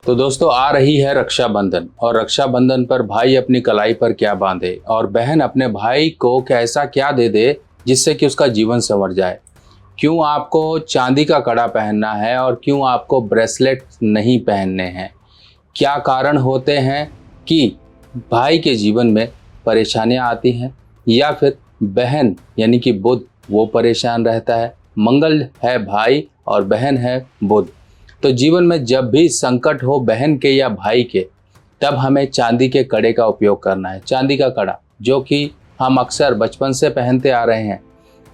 तो दोस्तों आ रही है रक्षाबंधन और रक्षाबंधन पर भाई अपनी कलाई पर क्या बांधे और बहन अपने भाई को कैसा क्या दे दे जिससे कि उसका जीवन संवर जाए। क्यों आपको चांदी का कड़ा पहनना है और क्यों आपको ब्रेसलेट नहीं पहनने हैं। क्या कारण होते हैं कि भाई के जीवन में परेशानियां आती हैं या फिर बहन यानी कि बुध वो परेशान रहता है। मंगल है भाई और बहन है बुध। तो जीवन में जब भी संकट हो बहन के या भाई के तब हमें चांदी के कड़े का उपयोग करना है। चांदी का कड़ा जो कि हम अक्सर बचपन से पहनते आ रहे हैं।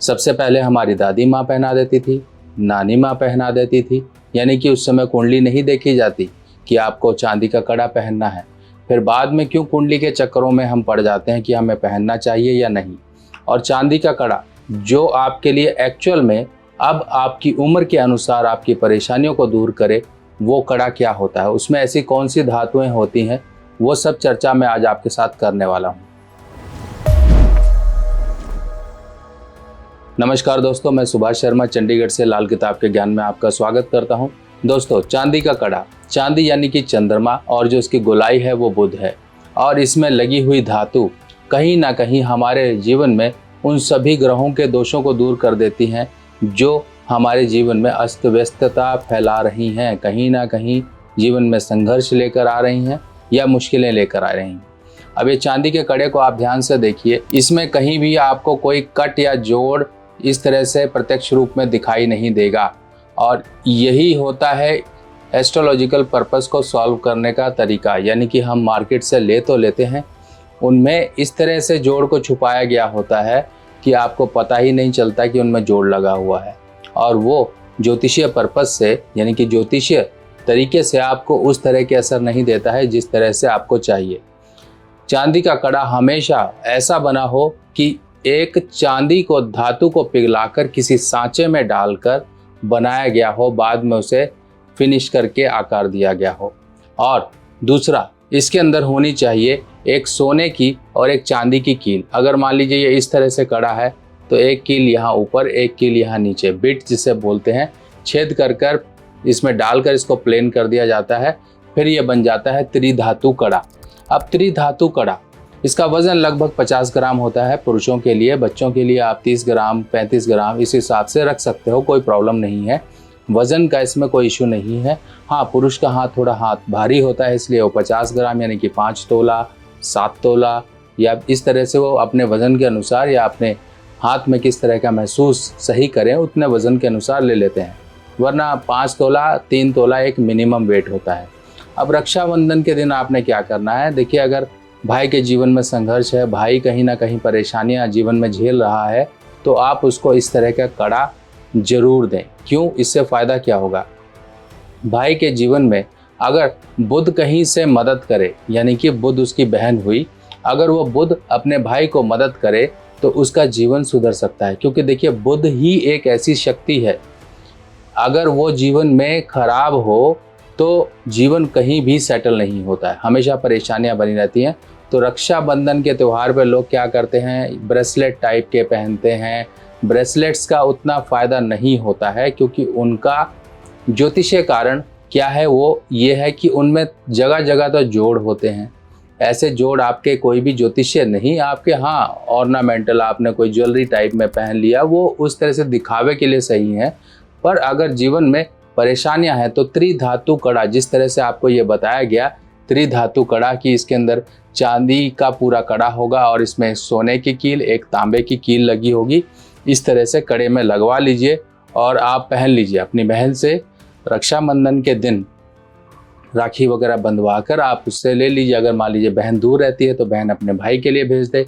सबसे पहले हमारी दादी माँ पहना देती थी, नानी माँ पहना देती थी, यानी कि उस समय कुंडली नहीं देखी जाती कि आपको चांदी का कड़ा पहनना है। फिर बाद में क्यों कुंडली के चक्करों में हम पड़ जाते हैं कि हमें पहनना चाहिए या नहीं। और चांदी का कड़ा जो आपके लिए एक्चुअल में अब आपकी उम्र के अनुसार आपकी परेशानियों को दूर करे, वो कड़ा क्या होता है, उसमें ऐसी कौन सी धातुएं होती हैं, वो सब चर्चा मैं आज आपके साथ करने वाला हूं। नमस्कार दोस्तों, मैं सुभाष शर्मा चंडीगढ़ से लाल किताब के ज्ञान में आपका स्वागत करता हूं। दोस्तों चांदी का कड़ा, चांदी यानी कि चंद्रमा और जो इसकी गोलाई है वो बुध है और इसमें लगी हुई धातु कहीं ना कहीं हमारे जीवन में उन सभी ग्रहों के दोषों को दूर कर देती हैं जो हमारे जीवन में अस्त व्यस्तता फैला रही हैं, कहीं ना कहीं जीवन में संघर्ष लेकर आ रही हैं या मुश्किलें लेकर आ रही हैं। अब ये चांदी के कड़े को आप ध्यान से देखिए, इसमें कहीं भी आपको कोई कट या जोड़ इस तरह से प्रत्यक्ष रूप में दिखाई नहीं देगा और यही होता है एस्ट्रोलॉजिकल पर्पस को सॉल्व करने का तरीका। यानी कि हम मार्केट से ले तो लेते हैं, उनमें इस तरह से जोड़ को छुपाया गया होता है कि आपको पता ही नहीं चलता कि उनमें जोड़ लगा हुआ है और वो ज्योतिषीय पर्पस से यानी कि ज्योतिषीय तरीके से आपको उस तरह के असर नहीं देता है जिस तरह से आपको चाहिए। चांदी का कड़ा हमेशा ऐसा बना हो कि एक चांदी को धातु को पिघलाकर किसी सांचे में डालकर बनाया गया हो, बाद में उसे फिनिश करके आकार दिया गया हो। और दूसरा, इसके अंदर होनी चाहिए एक सोने की और एक चांदी की कील। अगर मान लीजिए ये इस तरह से कड़ा है तो एक कील यहाँ ऊपर, एक कील यहाँ नीचे, बिट जिसे बोलते हैं, छेद कर कर इसमें डालकर इसको प्लेन कर दिया जाता है। फिर ये बन जाता है त्रिधातु कड़ा। अब त्रिधातु कड़ा, इसका वजन लगभग 50 ग्राम होता है पुरुषों के लिए। बच्चों के लिए आप 30 ग्राम 35 ग्राम इस हिसाब से रख सकते हो, कोई प्रॉब्लम नहीं है। वजन का इसमें कोई इशू नहीं है। हाँ, पुरुष का हाथ भारी होता है, इसलिए वो 50 ग्राम यानी कि 5 तोला 7 तोला या इस तरह से वो अपने वजन के अनुसार या अपने हाथ में किस तरह का महसूस सही करें उतने वजन के अनुसार ले लेते हैं, वरना 5 तोला 3 तोला एक मिनिमम वेट होता है। अब रक्षाबंधन के दिन आपने क्या करना है, देखिए अगर भाई के जीवन में संघर्ष है, भाई कहीं ना कहीं परेशानियां जीवन में झेल रहा है, तो आप उसको इस तरह का कड़ा जरूर दें। क्यों, इससे फ़ायदा क्या होगा। भाई के जीवन में अगर बुध कहीं से मदद करे, यानी कि बुध उसकी बहन हुई, अगर वो बुध अपने भाई को मदद करे तो उसका जीवन सुधर सकता है। क्योंकि देखिए बुध ही एक ऐसी शक्ति है, अगर वो जीवन में खराब हो तो जीवन कहीं भी सेटल नहीं होता है, हमेशा परेशानियां बनी रहती हैं। तो रक्षाबंधन के त्यौहार पर लोग क्या करते हैं, ब्रेसलेट टाइप के पहनते हैं। ब्रेसलेट्स का उतना फ़ायदा नहीं होता है क्योंकि उनका ज्योतिषीय कारण क्या है, वो ये है कि उनमें जगह जगह तो जोड़ होते हैं। ऐसे जोड़ आपके कोई भी ज्योतिषीय नहीं, आपके हाँ ऑर्नामेंटल आपने कोई ज्वेलरी टाइप में पहन लिया, वो उस तरह से दिखावे के लिए सही है। पर अगर जीवन में परेशानियां हैं तो त्रिधातु कड़ा, जिस तरह से आपको ये बताया गया त्रिधातु कड़ा कि इसके अंदर चांदी का पूरा कड़ा होगा और इसमें सोने की कील, एक तांबे की कील लगी होगी, इस तरह से कड़े में लगवा लीजिए और आप पहन लीजिए। अपनी बहन से रक्षाबंधन के दिन राखी वगैरह बंधवा कर आप उससे ले लीजिए। अगर मान लीजिए बहन दूर रहती है तो बहन अपने भाई के लिए भेज दे,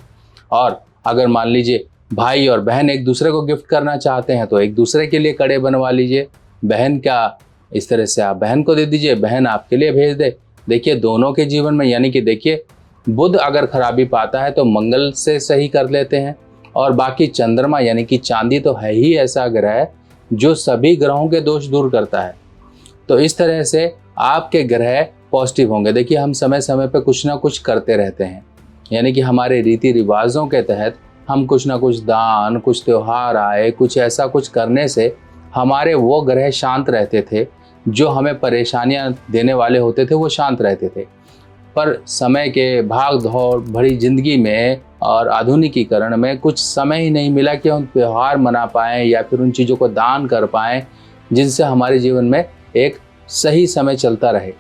और अगर मान लीजिए भाई और बहन एक दूसरे को गिफ्ट करना चाहते हैं तो एक दूसरे के लिए कड़े बनवा लीजिए। बहन का इस तरह से आप बहन को दे दीजिए, बहन आपके लिए भेज दे। देखिए दोनों के जीवन में, यानी कि देखिए बुध अगर खराबी पाता है तो मंगल से सही कर लेते हैं, और बाकी चंद्रमा यानी कि चांदी तो है ही ऐसा ग्रह जो सभी ग्रहों के दोष दूर करता है। तो इस तरह से आपके ग्रह पॉजिटिव होंगे। देखिए हम समय समय पे कुछ ना कुछ करते रहते हैं, यानी कि हमारे रीति रिवाजों के तहत हम कुछ ना कुछ दान, कुछ त्यौहार आए, कुछ ऐसा कुछ करने से हमारे वो ग्रह शांत रहते थे जो हमें परेशानियां देने वाले होते थे वो शांत रहते थे। पर समय के भाग दौड़ भरी जिंदगी में और आधुनिकीकरण में कुछ समय ही नहीं मिला कि हम त्यौहार मना पाएँ या फिर उन चीज़ों को दान कर पाएँ जिनसे हमारे जीवन में एक सही समय चलता रहे।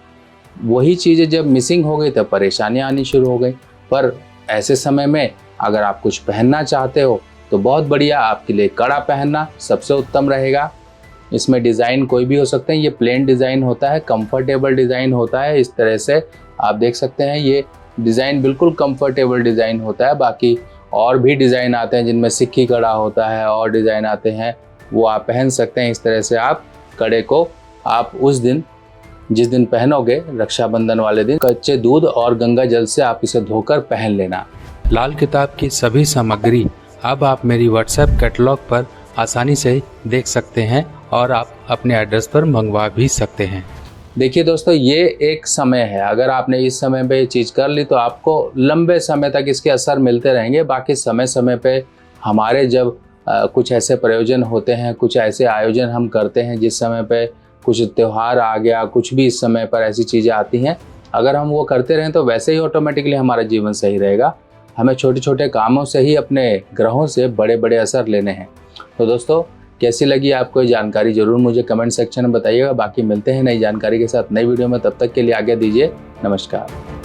वही चीज़ें जब मिसिंग हो गई तब परेशानियाँ आनी शुरू हो गई। पर ऐसे समय में अगर आप कुछ पहनना चाहते हो तो बहुत बढ़िया, आपके लिए कड़ा पहनना सबसे उत्तम रहेगा। इसमें डिज़ाइन कोई भी हो सकते हैं, ये प्लेन डिज़ाइन होता है, कंफर्टेबल डिज़ाइन होता है। इस तरह से आप देख सकते हैं ये डिज़ाइन बिल्कुल कंफर्टेबल डिज़ाइन होता है। बाकी और भी डिज़ाइन आते हैं जिनमें सिक्की कड़ा होता है और डिज़ाइन आते हैं, वो आप पहन सकते हैं। इस तरह से आप कड़े को आप उस दिन जिस दिन पहनोगे, रक्षाबंधन वाले दिन, कच्चे दूध और गंगा जल से आप इसे धोकर पहन लेना। लाल किताब की सभी सामग्री अब आप मेरी व्हाट्सएप कैटलॉग पर आसानी से देख सकते हैं और आप अपने एड्रेस पर मंगवा भी सकते हैं। देखिए दोस्तों, ये एक समय है, अगर आपने इस समय पे ये चीज़ कर ली तो आपको लंबे समय तक इसके असर मिलते रहेंगे। बाकी समय समय पे हमारे जब कुछ ऐसे प्रयोजन होते हैं, कुछ ऐसे आयोजन हम करते हैं जिस समय पे कुछ त्यौहार आ गया, कुछ भी इस समय पर ऐसी चीज़ें आती हैं, अगर हम वो करते रहें तो वैसे ही ऑटोमेटिकली हमारा जीवन सही रहेगा। हमें छोटे छोटे कामों से ही अपने ग्रहों से बड़े बड़े असर लेने हैं। तो दोस्तों, कैसी लगी आपको ये जानकारी ज़रूर मुझे कमेंट सेक्शन में बताइएगा। बाकी मिलते हैं नई जानकारी के साथ नई वीडियो में, तब तक के लिए आज्ञा दीजिए। नमस्कार।